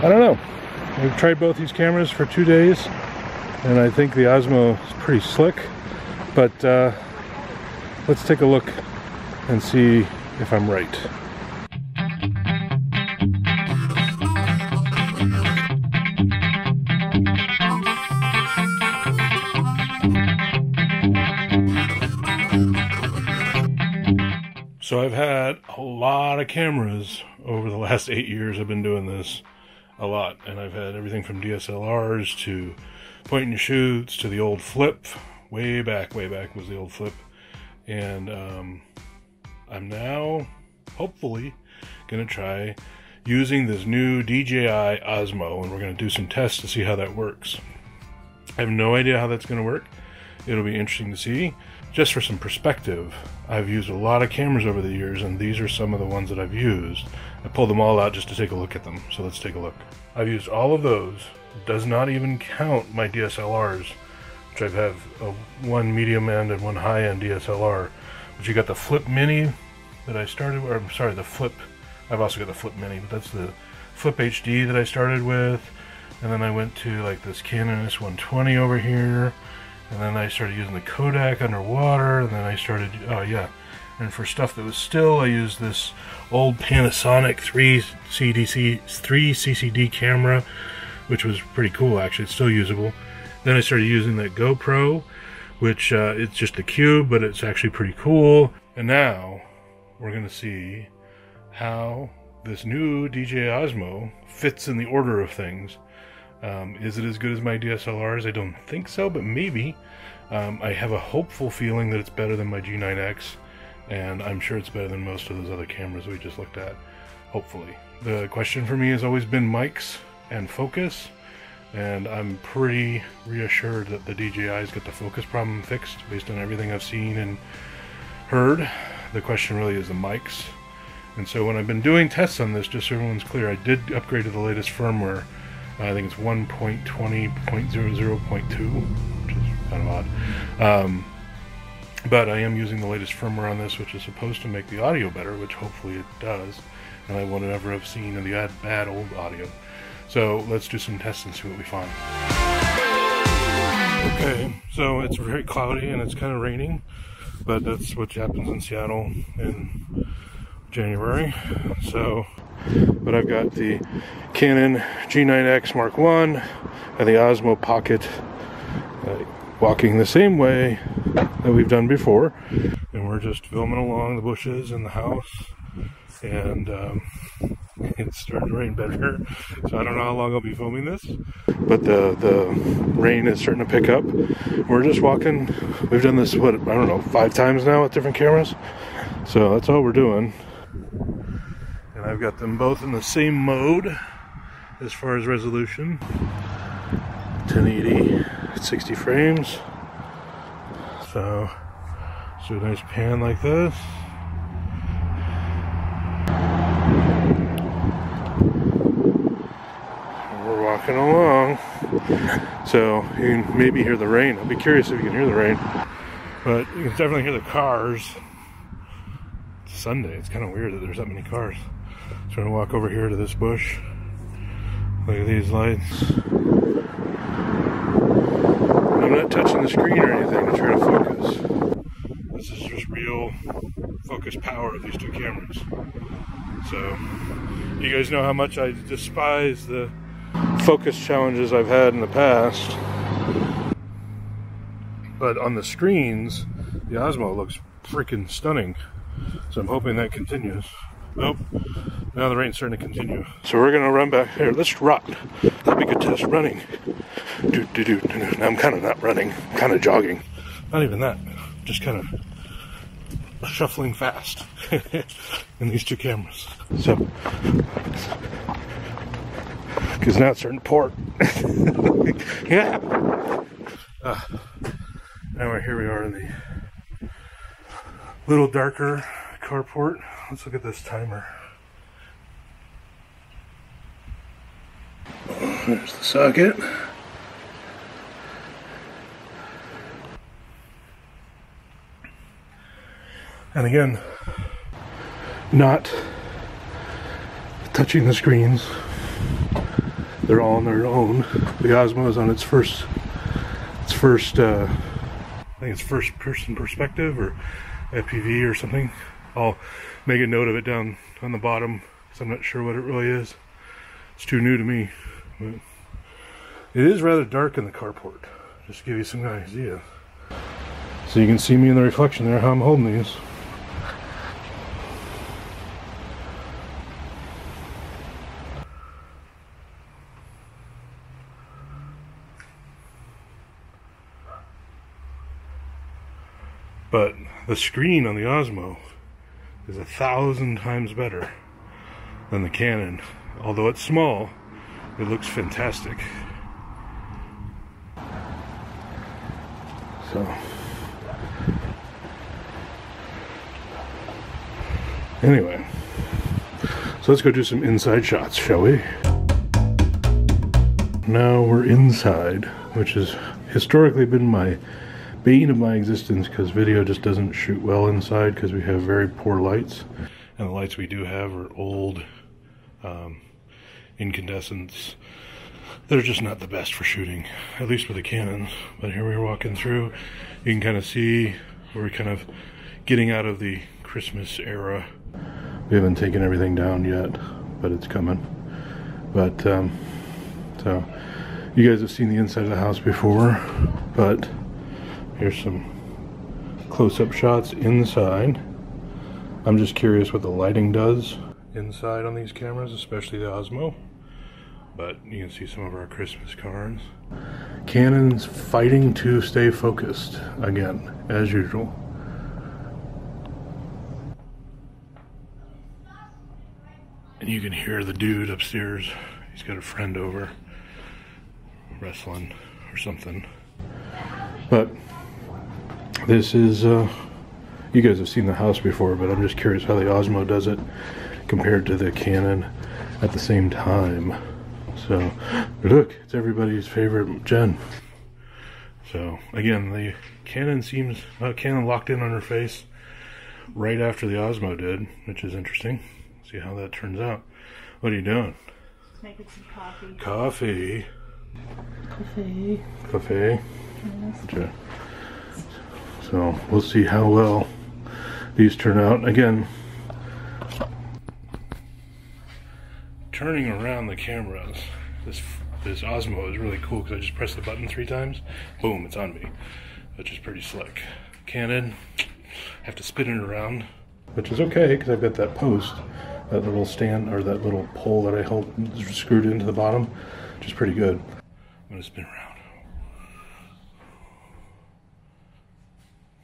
I don't know. We've tried both these cameras for 2 days, and I think the Osmo is pretty slick, but let's take a look and see if I'm right. So I've had a lot of cameras over the last 8 years. I've been doing this a lot, and I've had everything from DSLRs to point and shoots to the old flip. Way back was the old flip. And I'm now hopefully gonna try using this new DJI Osmo, and we're gonna do some tests to see how that works. I have no idea how that's gonna work. It'll be interesting to see. Just for some perspective, I've used a lot of cameras over the years, and these are some of the ones that I've used. I pulled them all out just to take a look at them, so let's take a look. I've used all of those. Does not even count my DSLRs, which I have one medium end and one high end DSLR. But you got the Flip Mini that I started with, or I'm sorry, the Flip, I've also got the Flip Mini, but that's the Flip HD that I started with. And then I went to like this Canon S120 over here. And then I started using the Kodak underwater, and then I started, oh yeah, and for stuff that was still, I used this old Panasonic 3 CCD camera, which was pretty cool actually, it's still usable. Then I started using that GoPro, which it's just a cube, but it's actually pretty cool. And now, we're gonna see how this new DJI Osmo fits in the order of things. Is it as good as my DSLRs? I don't think so, but maybe. I have a hopeful feeling that it's better than my G9X, and I'm sure it's better than most of those other cameras we just looked at, hopefully. The question for me has always been mics and focus, and I'm pretty reassured that the DJI's got the focus problem fixed based on everything I've seen and heard. The question really is the mics. And so when I've been doing tests on this, just so everyone's clear, I did upgrade to the latest firmware. I think it's 1.20.00.2, which is kind of odd. But I am using the latest firmware on this, which is supposed to make the audio better, which hopefully it does. And I would never have seen in the bad old audio. So let's do some tests and see what we find. Okay, so it's very cloudy and it's kind of raining, but that's what happens in Seattle in January. So, but I've got the Canon G9X Mark I and the Osmo Pocket walking the same way that we've done before, and we're just filming along the bushes in the house, and it's starting to rain better, so I don't know how long I'll be filming this, but the rain is starting to pick up. We're just walking. We've done this, what, I don't know, 5 times now with different cameras, so that's all we're doing. And I've got them both in the same mode as far as resolution. 1080 at 60 frames. So, do a nice pan like this. And we're walking along. So, you can maybe hear the rain. I'll be curious if you can hear the rain. But you can definitely hear the cars. It's Sunday. It's kind of weird that there's that many cars. Trying to walk over here to this bush. Look at these lights. I'm not touching the screen or anything to try to focus. This is just real focus power of these two cameras. So, you guys know how much I despise the focus challenges I've had in the past. But on the screens, the Osmo looks freaking stunning. So I'm hoping that continues. Nope. Now the rain's starting to continue. So we're gonna run back here. Let's run. That'd be a good test running. Now I'm kind of not running. I'm kind of jogging. Not even that. Just kind of shuffling fast in these two cameras. So, because now it's starting to pour. Yeah. Now here we are in the little darker carport. Let's look at this timer. There's the socket. And again, not touching the screens. they're all on their own. The Osmo is on its first I think it's first person perspective or FPV or something. I'll make a note of it down on the bottom because I'm not sure what it really is. It's too new to me. But it is rather dark in the carport, just to give you some idea. So you can see me in the reflection there, how I'm holding these. But the screen on the Osmo is 1,000 times better than the Canon. Although it's small, it looks fantastic. So, anyway, so let's go do some inside shots, shall we? Now we're inside, which has historically been my bane of my existence because video just doesn't shoot well inside because we have very poor lights, and the lights we do have are old incandescents. They're just not the best for shooting, at least with the Canons. But here we're walking through, you can kind of see we're kind of getting out of the Christmas era. We haven't taken everything down yet, but it's coming. But so you guys have seen the inside of the house before, but here's some close-up shots inside. I'm just curious what the lighting does inside on these cameras, especially the Osmo. But you can see some of our Christmas cards. Canon's fighting to stay focused again, as usual. And you can hear the dude upstairs. He's got a friend over wrestling or something. But this is, you guys have seen the house before, but I'm just curious how the Osmo does it compared to the Canon at the same time. So, look, it's everybody's favorite gen. So, again, the Canon seems, Canon locked in on her face right after the Osmo did, which is interesting. See how that turns out. What are you doing? Making some coffee. Coffee. Coffee. Coffee. Yes. Okay. So we'll see how well these turn out. Again, turning around the cameras, this Osmo is really cool because I just press the button 3 times, boom, it's on me, which is pretty slick. Canon, I have to spin it around, which is okay because I've got that post, that little stand, or that little pole that I held screwed into the bottom, which is pretty good. I'm going to spin around.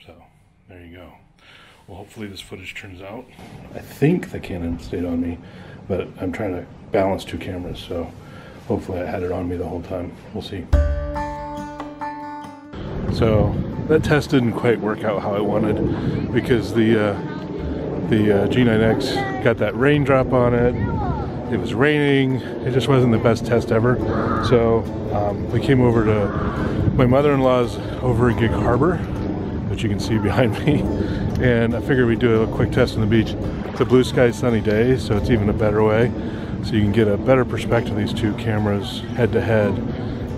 So, there you go. Well, hopefully this footage turns out. I think the Canon stayed on me, but I'm trying to balance 2 cameras, so hopefully I had it on me the whole time. We'll see. So, that test didn't quite work out how I wanted because the G9X got that raindrop on it. It was raining. It just wasn't the best test ever. So we came over to my mother-in-law's over in Gig Harbor, which you can see behind me. And I figured we'd do a quick test on the beach. It's a blue sky sunny day, so it's even a better way. So you can get a better perspective of these 2 cameras head to head.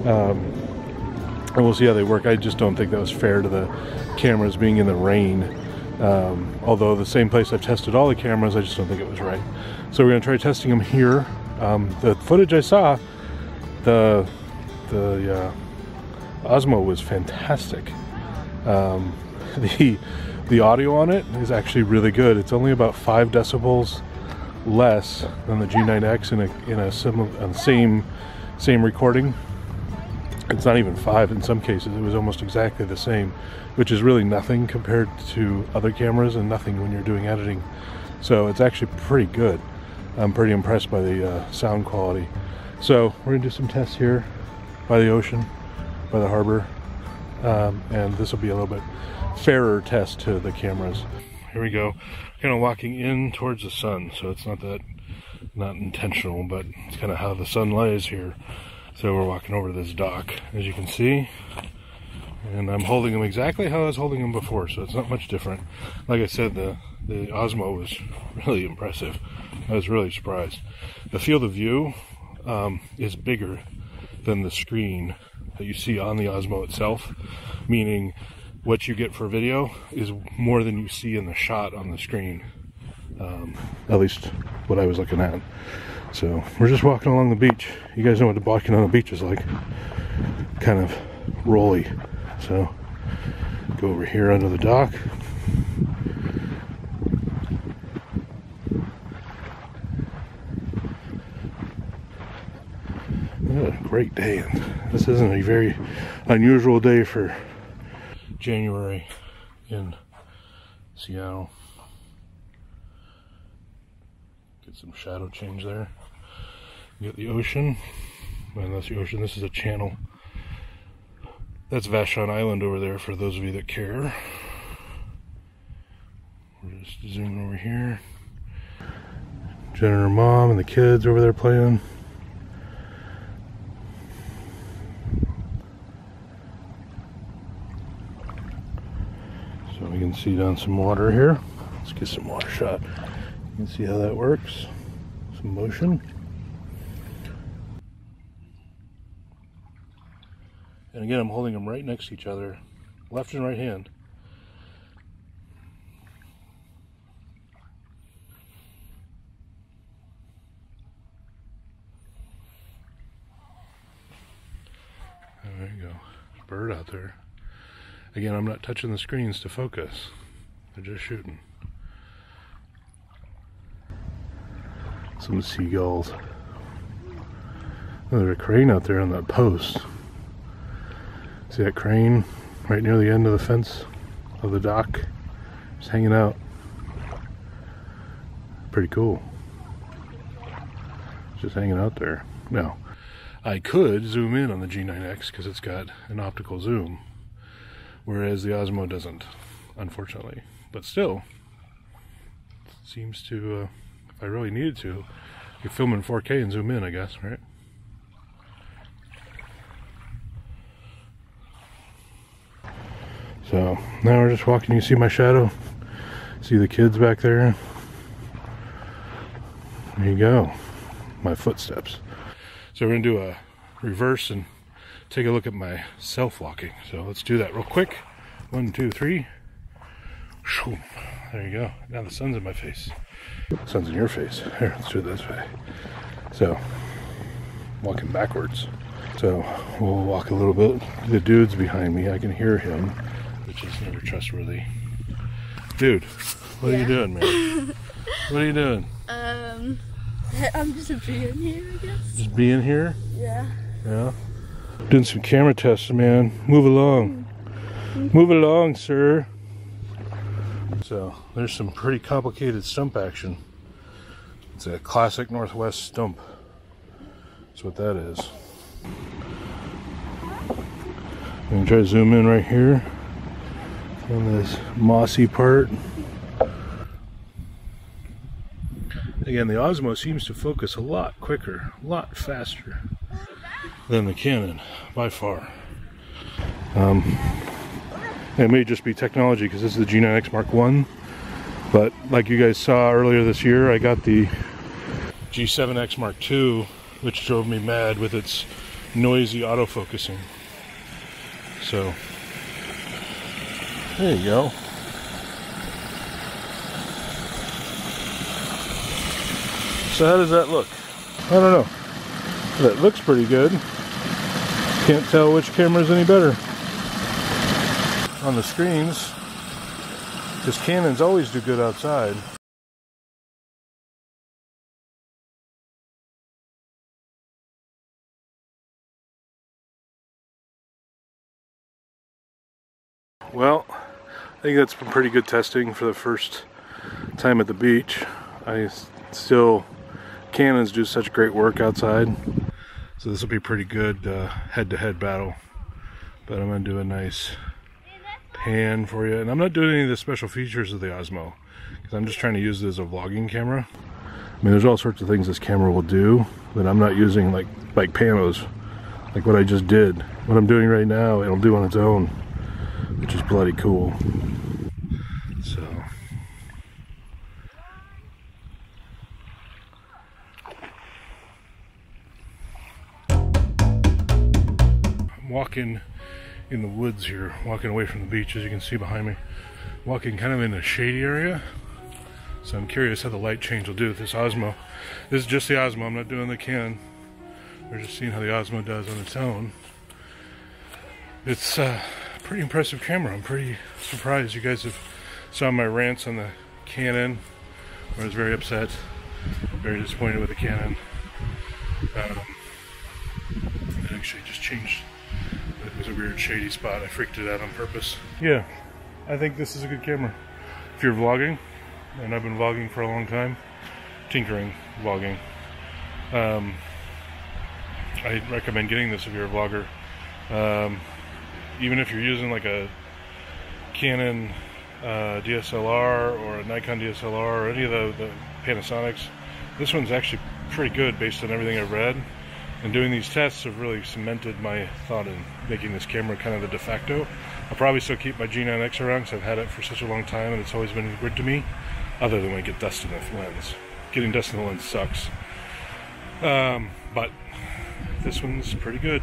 And we'll see how they work. I just don't think that was fair to the cameras being in the rain. Although the same place I've tested all the cameras, I just don't think it was right. So we're going to try testing them here. The footage I saw, the Osmo was fantastic. The audio on it is actually really good. It's only about 5 decibels less than the G9X in a similar same recording. It's not even 5 in some cases. It was almost exactly the same, which is really nothing compared to other cameras and nothing when you're doing editing. So it's actually pretty good. I'm pretty impressed by the sound quality. So we're gonna do some tests here by the ocean, by the harbor, and this will be a little bit fairer test to the cameras. Here we go. Kind of walking in towards the sun, so it's not intentional, but it's kind of how the sun lies here. So we're walking over to this dock, as you can see, and I'm holding them exactly how I was holding them before, so it's not much different. Like I said, the Osmo was really impressive. I was really surprised. The field of view is bigger than the screen that you see on the Osmo itself, meaning what you get for video is more than you see in the shot on the screen, at least what I was looking at. So we're just walking along the beach. You guys know what walking on the beach is like, kind of rolly. So go over here under the dock. What a great day. This isn't a very unusual day for January in Seattle. Get some shadow change there. You get the ocean, and that's the ocean. This is a channel. That's Vashon Island over there for those of you that care. We're just zooming over here. Jen and her mom and the kids over there playing. So we can see down some water here. Let's get some water shot. You can see how that works. Some motion. And again, I'm holding them right next to each other, left and right hand. There you go. There's a bird out there. Again, I'm not touching the screens to focus. They're just shooting. Some seagulls. Oh, there's a crane out there on that post. See that crane right near the end of the fence of the dock? Just hanging out. Pretty cool. Just hanging out there. Now, I could zoom in on the G9X because it's got an optical zoom, whereas the Osmo doesn't, unfortunately. But still, it seems to, if I really needed to, you could film in 4K and zoom in, I guess, right? So now we're just walking. You see my shadow? See the kids back there? There you go. My footsteps. So we're going to do a reverse and take a look at my self-walking. So let's do that real quick. 1, 2, 3. There you go. Now the sun's in my face. The sun's in your face. Here, let's do it this way. So, walking backwards. So we'll walk a little bit. The dude's behind me. I can hear him, which is never trustworthy. Dude, what are you doing, man? What are you doing? I'm just being here, I guess. Just being here? Yeah. Yeah. Doing some camera tests, man. Move along. Move along, sir. So, there's some pretty complicated stump action. It's a classic Northwest stump. That's what that is. I'm going to try to zoom in right here on this mossy part. Again, the Osmo seems to focus a lot quicker, a lot faster than the Canon, by far. It may just be technology because this is the G9X Mark I, but like you guys saw earlier this year, I got the G7X Mark II, which drove me mad with its noisy autofocusing. So, there you go. So how does that look? I don't know. That looks pretty good. Can't tell which camera's any better on the screens, because Canons always do good outside. Well, I think that's been pretty good testing for the first time at the beach. Canons do such great work outside, so this will be pretty good head-to-head battle. But I'm going to do a nice pan for you, and I'm not doing any of the special features of the Osmo because I'm just trying to use it as a vlogging camera. I mean, there's all sorts of things this camera will do that I'm not using, like panos, like what I just did. What I'm doing right now, it'll do on its own, which is bloody cool. So. walking in the woods here, walking away from the beach, as you can see behind me. Walking kind of in a shady area. So I'm curious how the light change will do with this Osmo. This is just the Osmo, I'm not doing the Canon. We're just seeing how the Osmo does on its own. It's a pretty impressive camera. I'm pretty surprised. You guys have saw my rants on the Canon, where I was very upset, very disappointed with the Canon. It actually just changed. It was a weird shady spot. I freaked it out on purpose. Yeah, I think this is a good camera. If you're vlogging, and I've been vlogging for a long time, tinkering vlogging, I recommend getting this if you're a vlogger. Even if you're using like a Canon DSLR or a Nikon DSLR or any of the Panasonics, this one's actually pretty good based on everything I've read. And doing these tests have really cemented my thought in making this camera kind of the de facto. I'll probably still keep my G9X around because I've had it for such a long time and it's always been good to me, other than when I get dust in the lens. Getting dust in the lens sucks. But this one's pretty good.